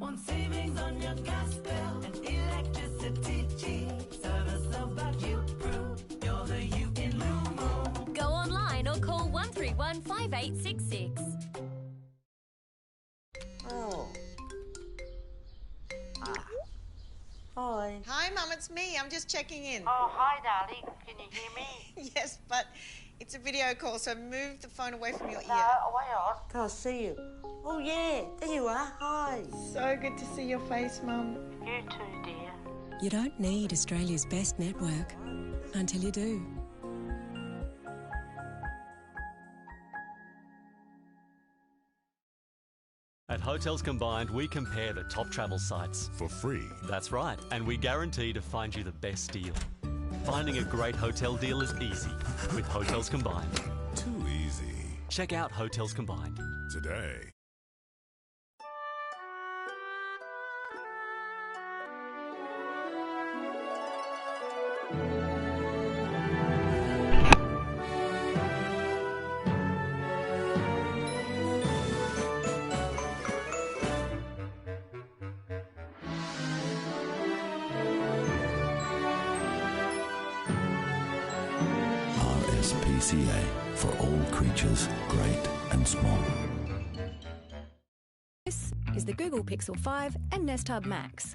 Want savings on your gas bill and electricity cheap. Service about you prove you're the you in Lumo. Go online or call 131 5866. Oh. Hi. Hi, Mum, it's me. I'm just checking in. Oh, hi, darling. Can you hear me? Yes, but it's a video call, so move the phone away from your ear. No, way on. Can't see you. Oh, yeah. There you are. Hi. So good to see your face, Mum. You too, dear. You don't need Australia's best network until you do. At Hotels Combined, we compare the top travel sites. For free. That's right, and we guarantee to find you the best deal. Finding a great hotel deal is easy with Hotels Combined. Too easy. Check out Hotels Combined Today. RSPCA for all creatures, great and small. This is the Google Pixel 5 and Nest Hub Max.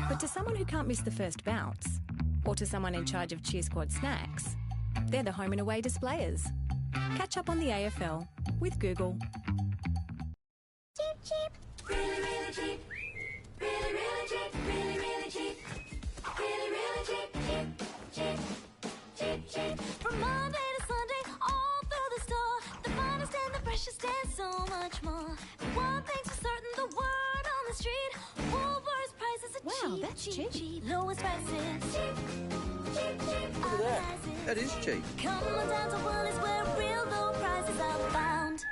But to someone who can't miss the first bounce, or to someone in charge of Cheer Squad snacks, they're the home and away displayers. Catch up on the AFL with Google. Cheap, cheap. Really, really cheap. Really, really cheap. Really, really cheap. Really, really cheap. Cheap, cheap. Cheap, cheap. From Monday to Sunday, all through the store, the finest and the freshest and so much more. One thing's for certain, the word on the street, Woolworths prices are Wow, cheap, that's cheap, cheap. Lowest prices, cheap, cheap, cheap. Look at that. That is cheap. Come on down to Woolies where real low prices are found.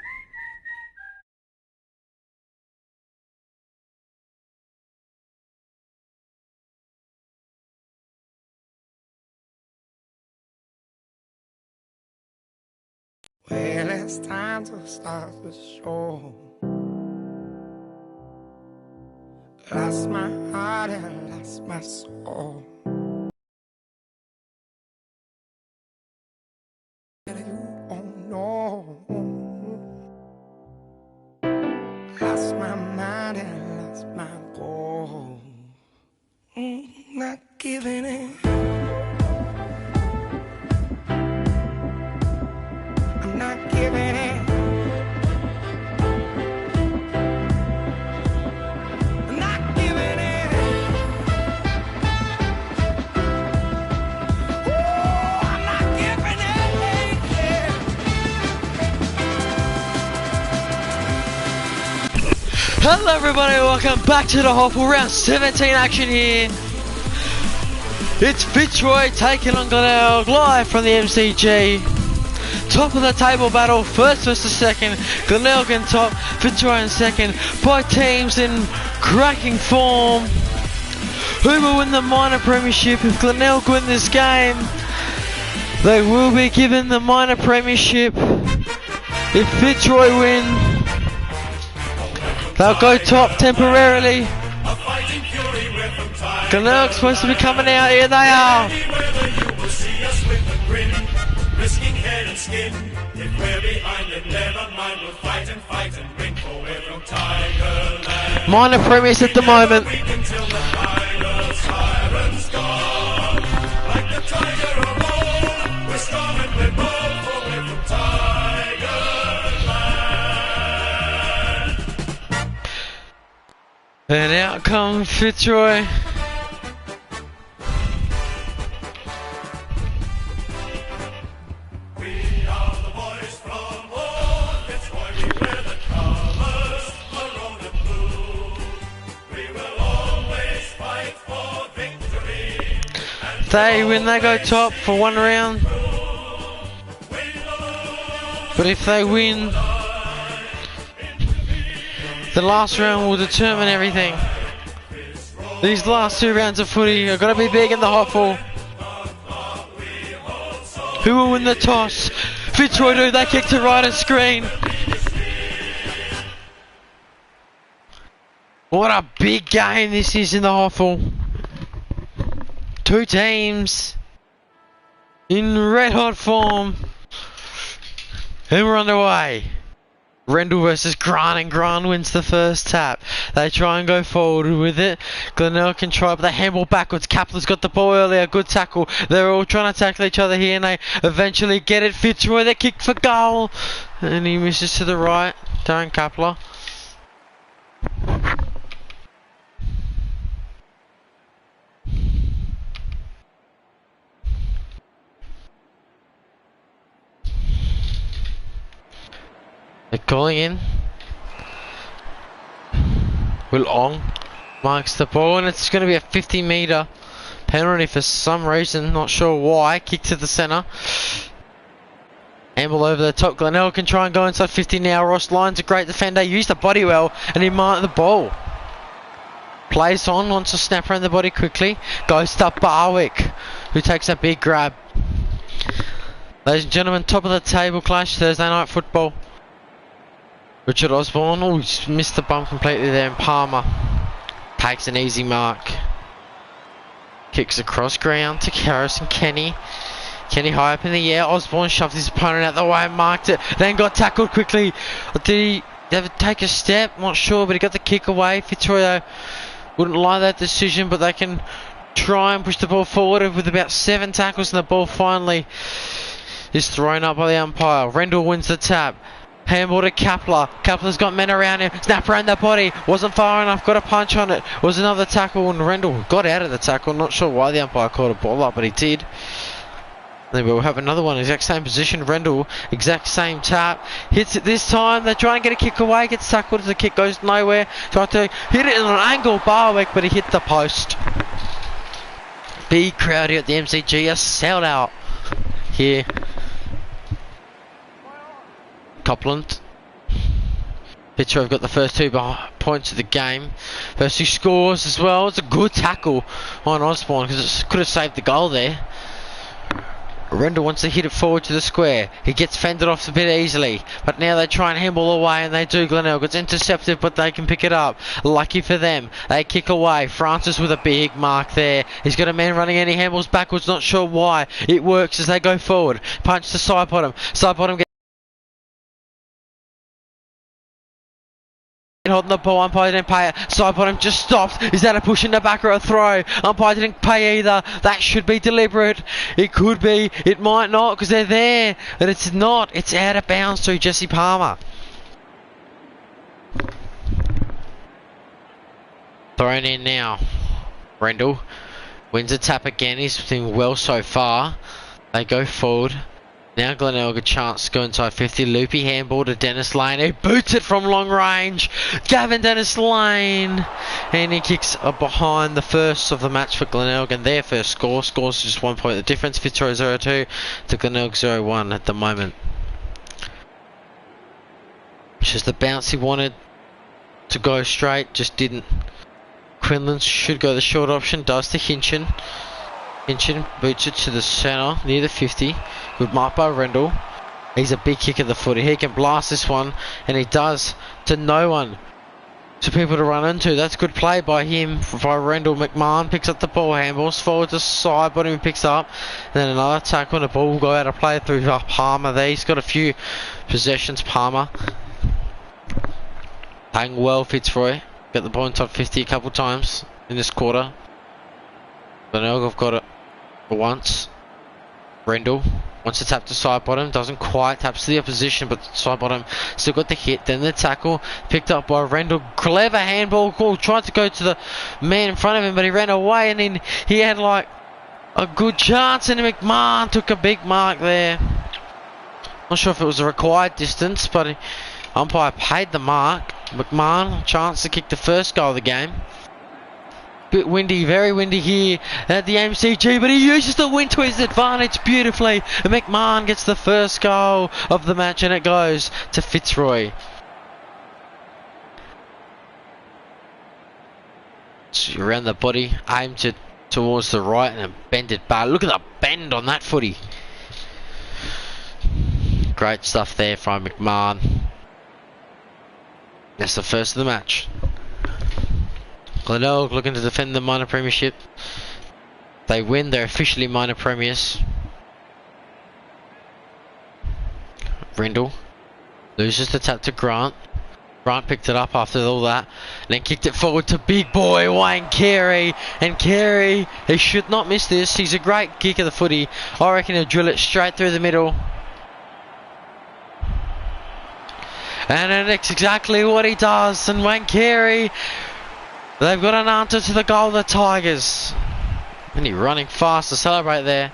Well, it's time to start the show. Lost my heart and lost my soul. You don't know. Lost my mind and lost my goal. Not giving in. Not giving in. Not giving in. Ooh, I'm not giving in. Hello everybody, welcome back to the HOFL round 17 action here. It's Fitzroy taking on Glenelg live from the MCG. Top of the table battle, first versus second. Glenelg in top, Fitzroy in second. By teams in cracking form. Who will win the minor premiership? If Glenelg win this game, they will be given the minor premiership. If Fitzroy win, they'll go top temporarily. Glenelg's supposed to be coming out. Here they are. Risking head and skin. If we're behind it, never mind. We'll fight and win. For we're from Tigerland. Minor premiers at the moment. We can till the final sirens gone. Like the tiger of old, we're strong and we're bold. For we're from Tigerland. And out comes Fitzroy. They win, they go top for one round. But if they win, the last round will determine everything. These last two rounds of footy are going to be big in the HOFL. Who will win the toss? Fitzroy do, they kick to right of screen. What a big game this is in the HOFL. Two teams in red hot form. And we're underway. Rendell versus Grant, and Grant wins the first tap. They try and go forward with it. Glenelg can try, but they handball backwards. Kapler's got the ball earlier. Good tackle. They're all trying to tackle each other here, and they eventually get it. Fitzroy, they kick for goal. And he misses to the right. Darren Kapler. They're calling in. Will Ong marks the ball, and it's going to be a 50-metre penalty for some reason, not sure why. Kick to the centre. Handball over the top. Glenelg can try and go inside 50 now. Ross Lyon's a great defender. Used the body well, and he marked the ball. Plays on, wants to snap around the body quickly. Goes to Barwick, who takes a big grab. Ladies and gentlemen, top of the table clash, Thursday night football. Richard Osborne, oh, he's missed the bump completely there, and Palmer takes an easy mark. Kicks across ground to Harrison Kenny. Kenny high up in the air. Osborne shoved his opponent out the way and marked it. Then got tackled quickly. Did he ever take a step? Not sure, but he got the kick away. Fitzroy wouldn't like that decision, but they can try and push the ball forward with about 7 tackles, and the ball finally is thrown up by the umpire. Rendell wins the tap. Handball to Kapler. Kapler's got men around him. Snap around the body. Wasn't far enough. Got a punch on it. Was another tackle, and Rendell got out of the tackle. Not sure why the umpire called a ball up, but he did. Then we'll have another one. Exact same position. Rendell, exact same tap. Hits it this time. They try and get a kick away. Gets tackled. The kick goes nowhere. Tried to hit it in an angle. Barwick, but he hit the post. Big crowd here at the MCG. A sellout here. Copland. Fitzroy have got the first 2 points of the game. First 2 scores as well. It's a good tackle on Osborne, because it could have saved the goal there. Rendell wants to hit it forward to the square. He gets fended off a bit easily, but now they try and handball away, and they do. Glenelg gets intercepted, but they can pick it up. Lucky for them. They kick away. Francis with a big mark there. He's got a man running in. He handballs backwards. Not sure why. It works as they go forward. Punch to side bottom. Side bottom gets holding the ball. Umpire didn't pay it. Side bottom just stopped. Is that a push in the back or a throw? Umpire didn't pay either. That should be deliberate. It could be. It might not, because they're there. But it's not. It's out of bounds through Jesse Palmer. Thrown in now. Rendell wins a tap again. He's doing well so far. They go forward. Now Glenelg a chance to go inside 50. Loopy handball to Dennis Lane. He boots it from long range. Gavin Dennis Lane. And he kicks behind the first of the match for Glenelg, and their first score. Scores just 1 point the difference. Fitzroy 0-2 to Glenelg 0-1 at the moment. Just the bounce he wanted to go straight, just didn't. Quinlan should go the short option. Does to Hinchin. Hinchin boots it to the centre, near the 50. Good mark by Rendell. He's a big kick of the footy. He can blast this one, and he does to no one. To people to run into. That's good play by him, by Rendell. McMahon picks up the ball, handballs forward to side, but he picks up. And then another tackle, and the ball will go out of play through Palmer there. He's got a few possessions, Palmer. Playing well, Fitzroy. Got the ball inside 50 a couple times in this quarter. Glenelg have got it for once. Rendell wants to tap to side bottom, doesn't quite, taps to the opposition, but side bottom still got the hit. Then the tackle picked up by Rendell. Clever handball call, tried to go to the man in front of him, but he ran away, and then he had like a good chance, and McMahon took a big mark there. Not sure if it was a required distance, but umpire paid the mark. McMahon chance to kick the first goal of the game. Bit windy, very windy here at the MCG, but he uses the wind to his advantage beautifully. And McMahon gets the first goal of the match, and it goes to Fitzroy. So around the body, aims it towards the right, and bend it back. Look at the bend on that footy. Great stuff there from McMahon. That's the first of the match. Glenelg looking to defend the minor premiership. They win, they're officially minor premiers. Rendell loses the tap to Grant. Grant picked it up after all that, and then kicked it forward to big boy Wayne Carey. And Carey, he should not miss this. He's a great kick of the footy. I reckon he'll drill it straight through the middle. And that's exactly what he does. And Wayne Carey, they've got an answer to the goal of the Tigers. And he's running fast to celebrate there.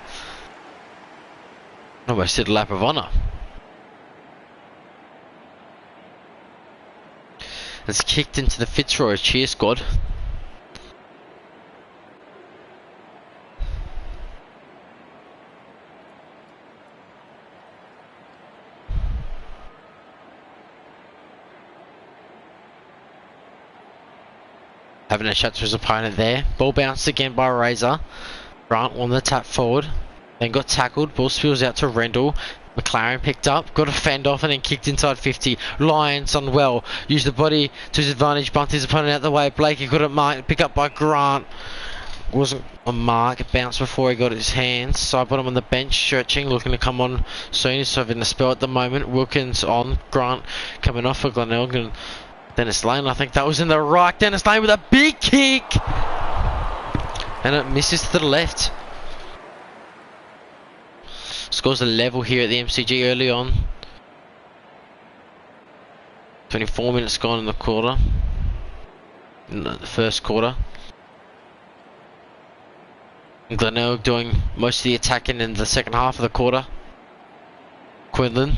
Almost did a lap of honour. It's kicked into the Fitzroy cheer squad. Having a shot to his opponent there. Ball bounced again by Razor. Grant won the tap forward. Then got tackled. Ball spills out to Rendell. McLaren picked up, got a fend off and then kicked inside 50. Lyons on well, used the body to his advantage, bumped his opponent out the way. Blakey couldn't mark, pick up by Grant. Wasn't a mark, it bounced before he got his hands. So I put him on the bench, stretching, looking to come on soon. He's having a spell at the moment. Wilkins on, Grant coming off for Glenelg and Dennis Lane. I think that was in the right. Dennis Lane with a big kick! And it misses to the left. Scores a level here at the MCG early on. 24 minutes gone in the quarter. In the first quarter. Glenelg doing most of the attacking in the second half of the quarter. Quinlan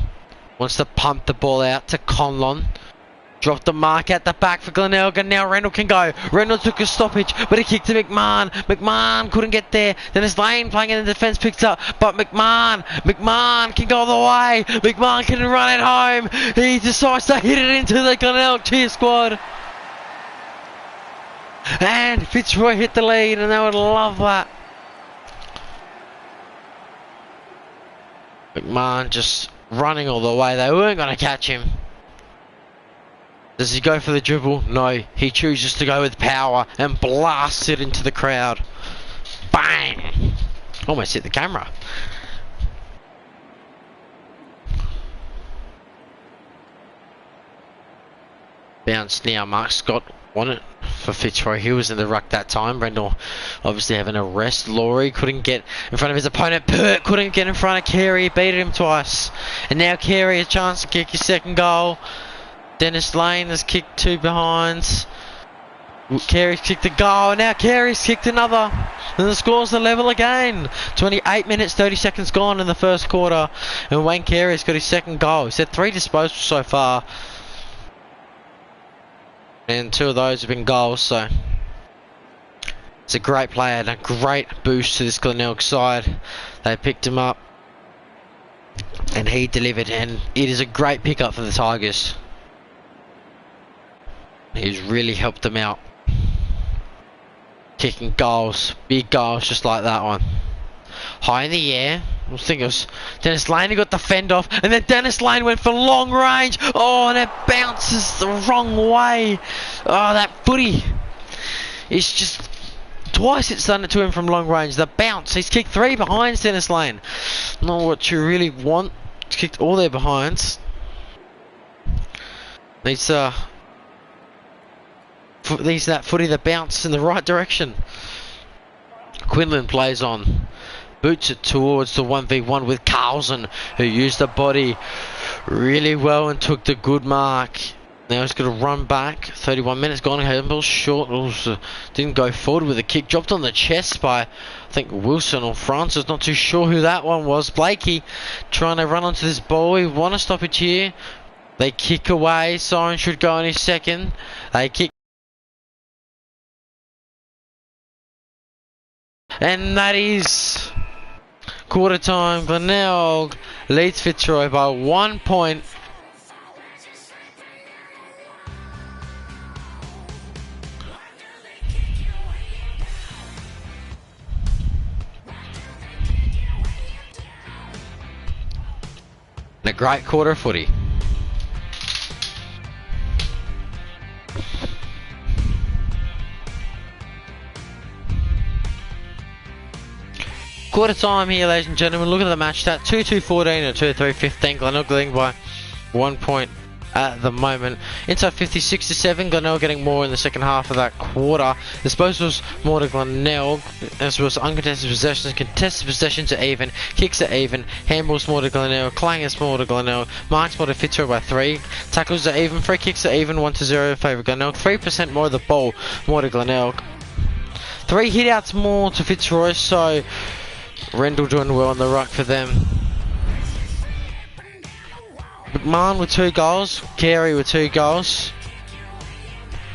wants to pump the ball out to Conlon. Dropped the mark at the back for Glenelg, and now Rendell can go. Rendell took a stoppage, but he kicked to McMahon. McMahon couldn't get there. Then his Lane playing in the defence picks up, but McMahon can go all the way. McMahon can run it home. He decides to hit it into the Glenelg cheer squad. And Fitzroy hit the lead, and they would love that. McMahon just running all the way. They weren't going to catch him. Does he go for the dribble? No, he chooses to go with power and blasts it into the crowd. Bang! Almost hit the camera. Bounce now, Mark Scott won it for Fitzroy. He was in the ruck that time. Rendell obviously having a rest. Laurie couldn't get in front of his opponent. Pert couldn't get in front of Carey. Beat him twice. And now Carey a chance to kick his second goal. Dennis Lane has kicked two behinds. Carey's kicked a goal. Now Carey's kicked another. And the score's the level again. 28 minutes, 30 seconds gone in the first quarter. And Wayne Carey's got his second goal. He's had 3 disposals so far. And 2 of those have been goals. So it's a great player and a great boost to this Glenelg side. They picked him up. And he delivered. And it is a great pickup for the Tigers. He's really helped them out. Kicking goals. Big goals just like that one. High in the air. I think it was Dennis Lane who got the fend off. And then Dennis Lane went for long range. Oh, and it bounces the wrong way. Oh, that footy. It's just twice it's done it to him from long range. The bounce. He's kicked 3 behinds, Dennis Lane. Not what you really want. He's kicked all their behinds. Needs that footy that bounce in the right direction. Quinlan plays on. Boots it towards the 1v1 with Carlson, who used the body really well and took the good mark. Now he's going to run back. 31 minutes gone. Handball short. Didn't go forward with a kick. Dropped on the chest by, I think, Wilson or Francis. Not too sure who that one was. Blakey trying to run onto this ball. We want to stop it here. They kick away. Siren should go in his second. They kick. And that is quarter time. Glenelg leads Fitzroy by 1 point. And a great quarter of footy. Quarter time here, ladies and gentlemen. Look at the match stat: 2-2-14 or 2-3-15. Glenelg leading by 1 point at the moment. Inside 56-7. Glenelg getting more in the second half of that quarter. The supposed was more to Glenelg. As was uncontested possessions, contested possessions are even, kicks are even, handballs more to Glenelg, clangers more to Glenelg, marks more to Fitzroy by 3, tackles are even, free kicks are even, 1-0 in favour of Glenelg, 3% more of the ball more to Glenelg. 3 hit-outs more to Fitzroy, so Rendell doing well on the ruck for them. McMahon with 2 goals, Carey with 2 goals,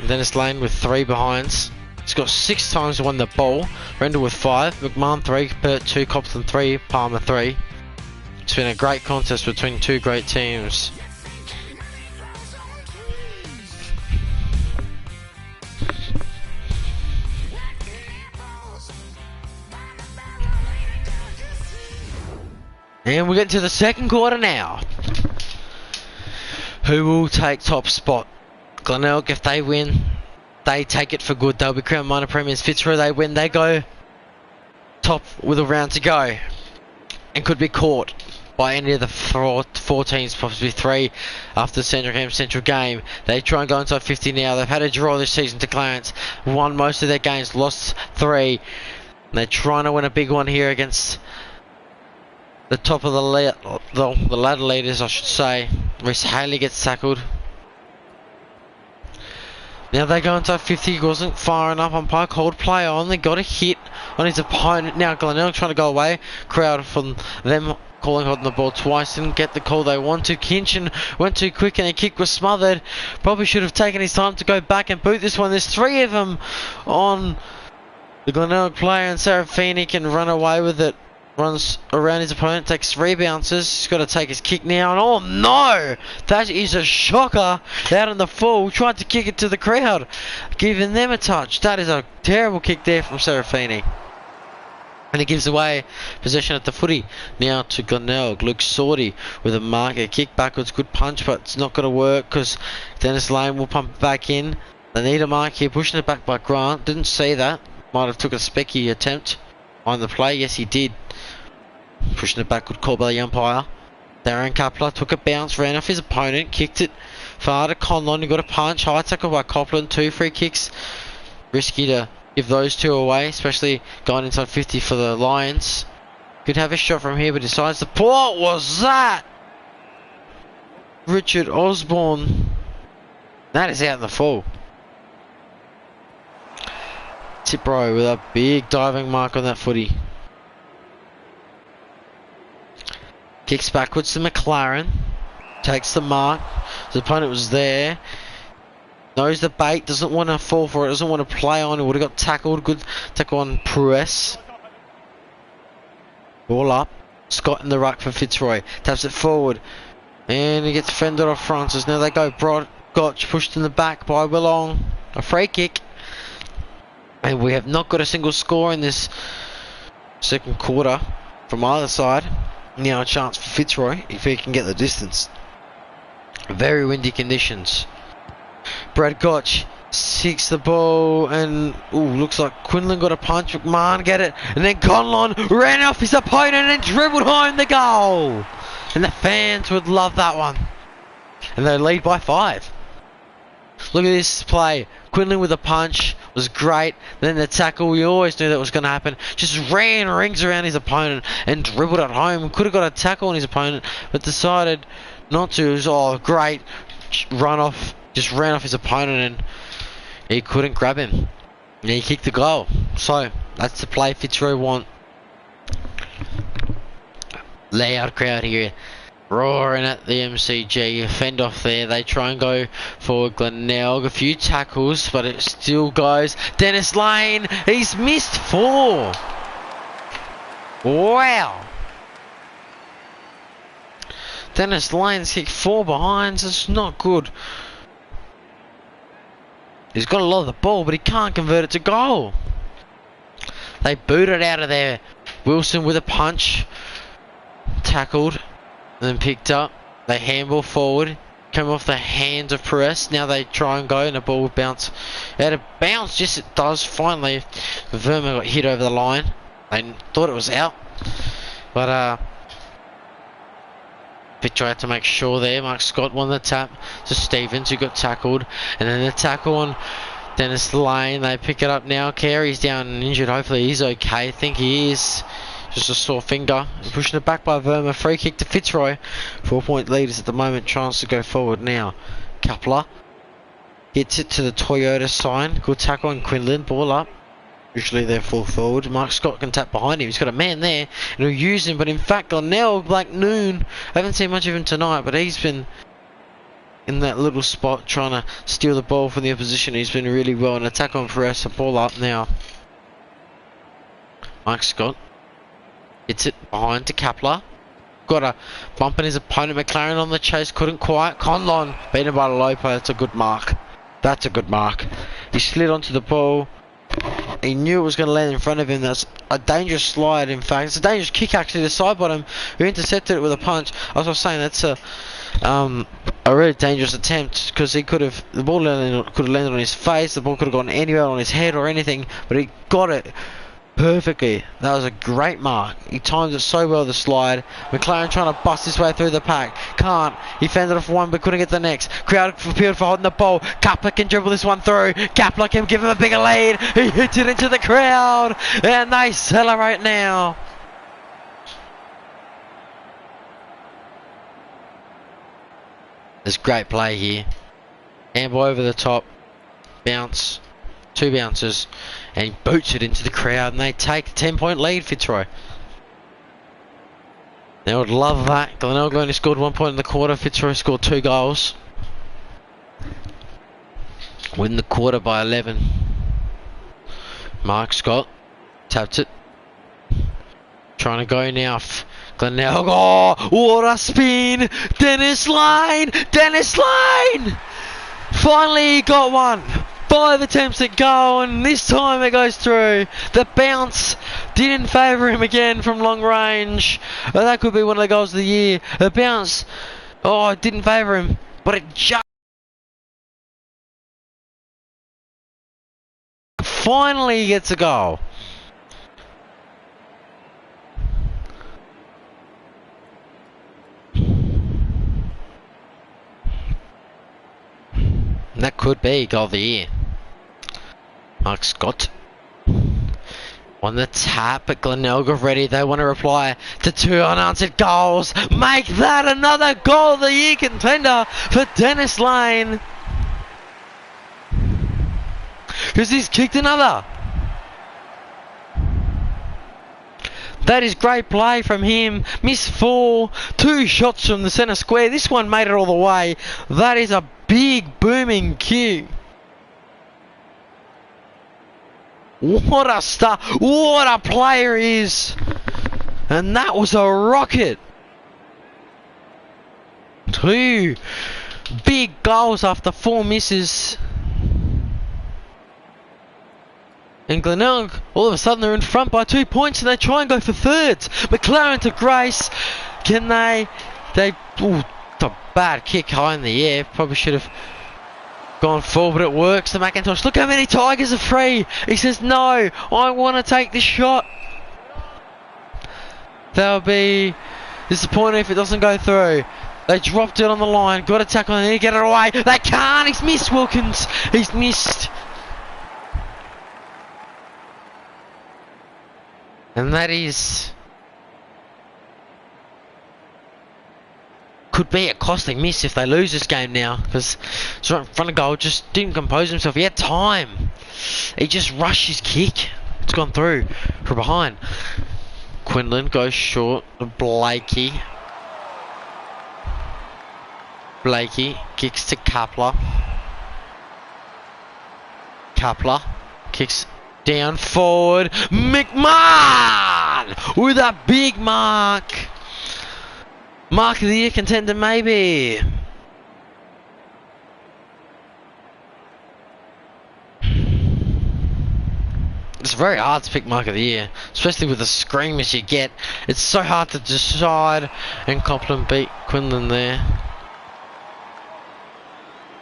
Dennis Lane with 3 behinds. He's got 6 times won the ball. Rendell with 5, McMahon 3, Burt 2, Copland 3, Palmer 3. It's been a great contest between 2 great teams. And we get to the second quarter now. Who will take top spot? Glenelg, if they win, they take it for good. They'll be crowned minor premiers. Fitzroy, they win, they go top with a round to go. And could be caught by any of the 4 teams, possibly 3 after the Central game. They try and go inside 50 now. They've had a draw this season to Clarence. Won most of their games, lost 3. And they're trying to win a big one here against the top of the ladder leaders, I should say. Reece Haley gets tackled. Now they go inside 50. Wasn't far enough. Umpire called play on. They got a hit on his opponent. Now Glenelg trying to go away. Crowd from them calling on the ball twice. Didn't get the call they wanted. Kinchin went too quick and the kick was smothered. Probably should have taken his time to go back and boot this one. There's 3 of them on the Glenelg player, and Serafini can run away with it. Runs around his opponent, takes 3 bounces. He's got to take his kick now. And oh no! That is a shocker out in the full. Tried to kick it to the crowd, giving them a touch. That is a terrible kick there from Serafini. And he gives away possession at the footy. Now to Glenelg. Luke Sorty with a marker. Kick backwards, good punch, but it's not going to work because Dennis Lane will pump it back in. They need a mark here, pushing it back by Grant. Didn't see that. Might have took a specky attempt on the play. Yes, he did. Pushing it back, good call by the umpire. Darren Kapler took a bounce, ran off his opponent, kicked it far to Conlon, who got a punch. High tackle by Copland, 2 free kicks. Risky to give those 2 away, especially going inside 50 for the Lions. Could have a shot from here, but decides to pull. What was that? Richard Osborne. That is out in the full. Fitzroy with a big diving mark on that footy. Kicks backwards to McLaren. Takes the mark. The opponent was there. Knows the bait. Doesn't want to fall for it. Doesn't want to play on. He would have got tackled. Good tackle on Pruess. Ball up. Scott in the ruck for Fitzroy. Taps it forward. And he gets fended off Francis. Now they go Gotch pushed in the back by Willong. A free kick. And we have not got a single score in this second quarter from either side. Now a chance for Fitzroy if he can get the distance. Very windy conditions. Brad Gotch seeks the ball and looks like Quinlan got a punch. McMahon get it, and then Conlon ran off his opponent and dribbled home the goal. And the fans would love that one. And they lead by 5. Look at this play. Quinlan with a punch was great. Then the tackle, we always knew that was going to happen. Just ran rings around his opponent and dribbled it home. Could have got a tackle on his opponent, but decided not to. It was great run off. Just ran off his opponent and he couldn't grab him. And he kicked the goal. So that's the play Fitzroy want. Loud crowd here. Roaring at the MCG, fend off there. They try and go for Glenelg. A few tackles, but it still goes. Dennis Lane, he's missed 4. Wow. Dennis Lane's kicked 4 behinds. It's not good. He's got a lot of the ball, but he can't convert it to goal. They boot it out of there. Wilson with a punch. Tackled. And then picked up. They handball forward. Come off the hands of Perez. Now they try and go and the ball will bounce. Out of bounds. Yes, it does. Finally, Verma got hit over the line. They thought it was out. But Fitzroy had to make sure there. Mark Scott won the tap to Stevens, who got tackled, and then the tackle on Dennis Lane. They pick it up now. Carey's down and injured. Hopefully he's okay. I think he is. Just a sore finger. Pushing it back by Verma. Free kick to Fitzroy. 4-point leaders at the moment. Chance to go forward now. Kapler gets it to the Toyota sign. Good tackle on Quinlan. Ball up. Usually they're full forward. Mark Scott can tap behind him. He's got a man there and he'll use him. But in fact, Glenelg, Black Noon, I haven't seen much of him tonight, but he's been in that little spot trying to steal the ball from the opposition. He's been really well. An attack on Perez. Ball up now. Mark Scott gets it behind to Kapler. Got a bump in his opponent. McLaren on the chase. Couldn't quite. Conlon beaten by Lopo. That's a good mark. That's a good mark. He slid onto the ball. He knew it was going to land in front of him. That's a dangerous slide, in fact. It's a dangerous kick, actually. The side bottom who intercepted it with a punch. As I was saying, that's a really dangerous attempt, because he could have, the ball could have landed on his face. The ball could have gone anywhere on his head or anything, but he got it perfectly. That was a great mark. He timed it so well, the slide. McLaren trying to bust his way through the pack. Can't. He fended off one but couldn't get the next. Crowd appealed for holding the ball. Kapler can dribble this one through. Kapler can give him a bigger lead. He hits it into the crowd and they celebrate now. There's great play here. Handball over the top. Bounce. 2 bounces. And he boots it into the crowd and they take a 10-point lead, Fitzroy. They would love that. Glenelg only scored 1 point in the quarter. Fitzroy scored 2 goals. Win the quarter by 11. Mark Scott tapped it. Trying to go now. Glenelg. Oh, what a spin! Dennis Lane! Dennis Lane! Finally he got one. 5 attempts at goal and this time it goes through. The bounce didn't favour him again from long range. That could be one of the goals of the year. The bounce, oh, it didn't favour him, but it just finally gets a goal. That could be goal of the year. Mark Scott on the tap, but Glenelg are ready. They want to reply to 2 unanswered goals. Make that another goal of the year contender for Dennis Lane, because he's kicked another. That is great play from him. Missed 4, 2 shots from the centre square. This one made it all the way. That is a big booming kick. What a star, what a player he is. And that was a rocket. 2 big goals after 4 misses. And Glenelg, all of a sudden they're in front by 2 points and they try and go for thirds. McLaren to Grace. Can they, ooh, a bad kick high in the air. Probably should have gone forward, but it works. The McIntosh. Look how many Tigers are free. He says, no, I want to take this shot. They'll be disappointed if it doesn't go through. They dropped it on the line. Got a tackle and they get it away. They can't. He's missed, Wilkins. He's missed. And that is... could be a costly miss if they lose this game now, because it's right in front of goal, just didn't compose himself. He had time. He just rushed his kick. It's gone through from behind. Quinlan goes short of Blakey. Blakey kicks to Kapler. Kapler kicks down forward. McMahon with a big mark. Mark of the year contender, maybe. It's very hard to pick mark of the year, especially with the screamers you get. It's so hard to decide, and Copland beat Quinlan there.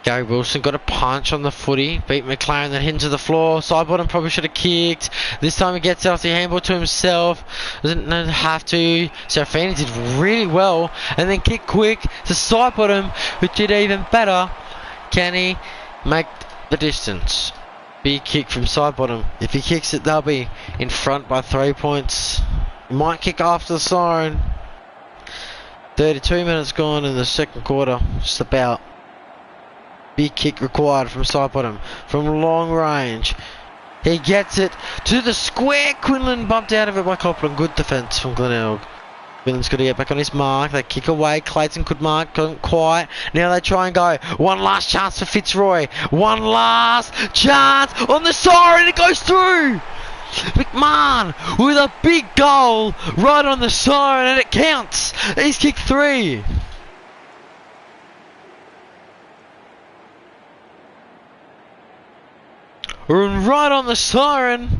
Gary Wilson got a punch on the footy, beat McLaren, then hit into the floor. Side bottom probably should have kicked. This time he gets off the handball to himself. Doesn't have to. Serafini did really well, and then kick quick to side bottom, who did even better. Can he make the distance? Big kick from side bottom. If he kicks it, they'll be in front by 3 points. He might kick after the siren. 32 minutes gone in the second quarter, just about. Big kick required from side bottom, from long range. He gets it to the square. Quinlan bumped out of it by Copland. Good defence from Glenelg. Quinlan's got to get back on his mark. They kick away. Clayton could mark, couldn't quite. Now they try and go. One last chance for Fitzroy. One last chance on the siren. It goes through. McMahon with a big goal right on the siren, and it counts. He's kicked 3. Right on the siren.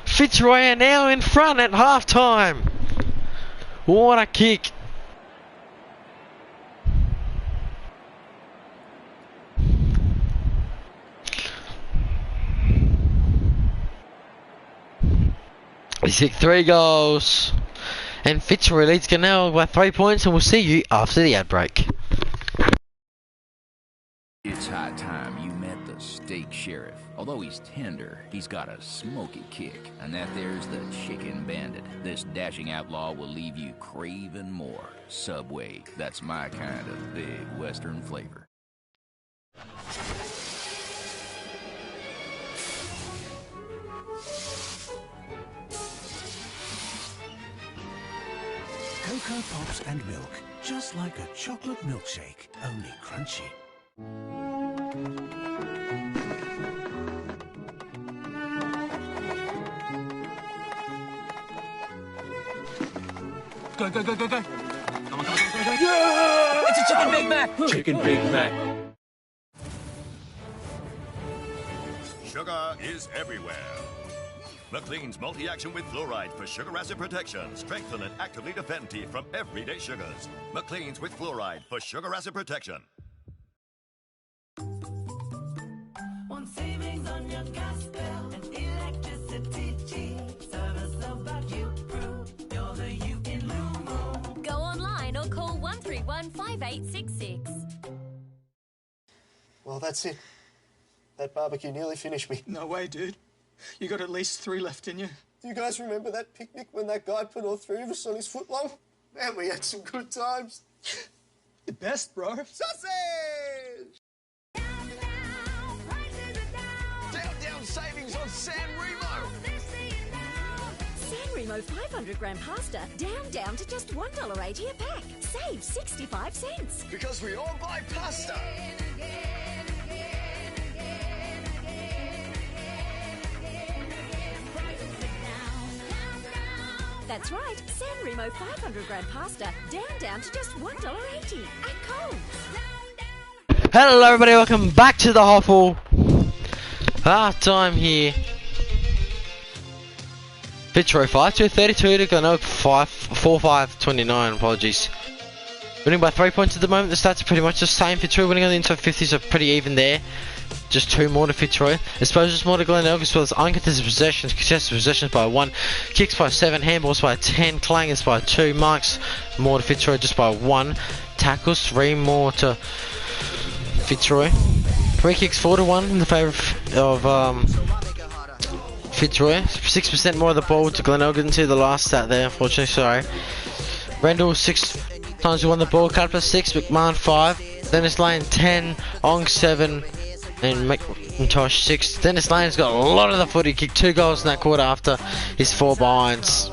Fitzroy are now in front at half time. What a kick. He's kicked 3 goals. And Fitzroy leads Glenelg by 3 points, and we'll see you after the ad break. It's high time you met the steak sheriff. Although he's tender, he's got a smoky kick. And that there's the chicken bandit. This dashing outlaw will leave you craving more. Subway, that's my kind of big western flavor. Cocoa Pops and milk, just like a chocolate milkshake, only crunchy. Go, go, go, go, go. Come on, come on, come on, go, go. Yeah! It's a chicken Big Mac. Chicken Big Mac. Sugar is everywhere. McLean's multi-action with fluoride for sugar acid protection. Strengthen and actively defend teeth from everyday sugars. McLean's with fluoride for sugar acid protection. Want savings on your gas bill and electricity cheap. Service about you prove you're the you in Lumo. Go online or call 131 5866. Well, that's it. That barbecue nearly finished me. No way, dude. You got at least 3 left in you. Do you guys remember that picnic when that guy put all 3 of us on his footlong? Man, we had some good times. The best, bro. Sausage! Down savings on San Remo. San Remo 500-gram pasta down to just $1.80 a pack. Save 65 cents. Because we all buy pasta. That's right, San Remo 500-gram pasta down to just $1.80 at Coles. Hello everybody, welcome back to the HOFL. Half time here. Fitzroy 5-2-32 to Glenelg 4-5-29, apologies. Winning by 3 points at the moment. The stats are pretty much the same. Fitzroy winning on the inside 50s are pretty even there. Just 2 more to Fitzroy. Exposures more to Glenelg, as well as uncontested possessions, contested possessions by 1, kicks by 7, handballs by 10, clangers by 2, marks more to Fitzroy just by 1, tackles 3 more to Fitzroy. Free kicks 4-1 in the favour of Fitzroy. 6% more of the ball to Glenelg. Didn't see the last stat there, unfortunately, sorry. Rendell 6 times he won the ball. Cutler 6, McMahon 5, Dennis Lane 10, Ong 7, and McIntosh 6. Dennis Lane's got a lot of the footy. Kicked 2 goals in that quarter after his 4 behinds.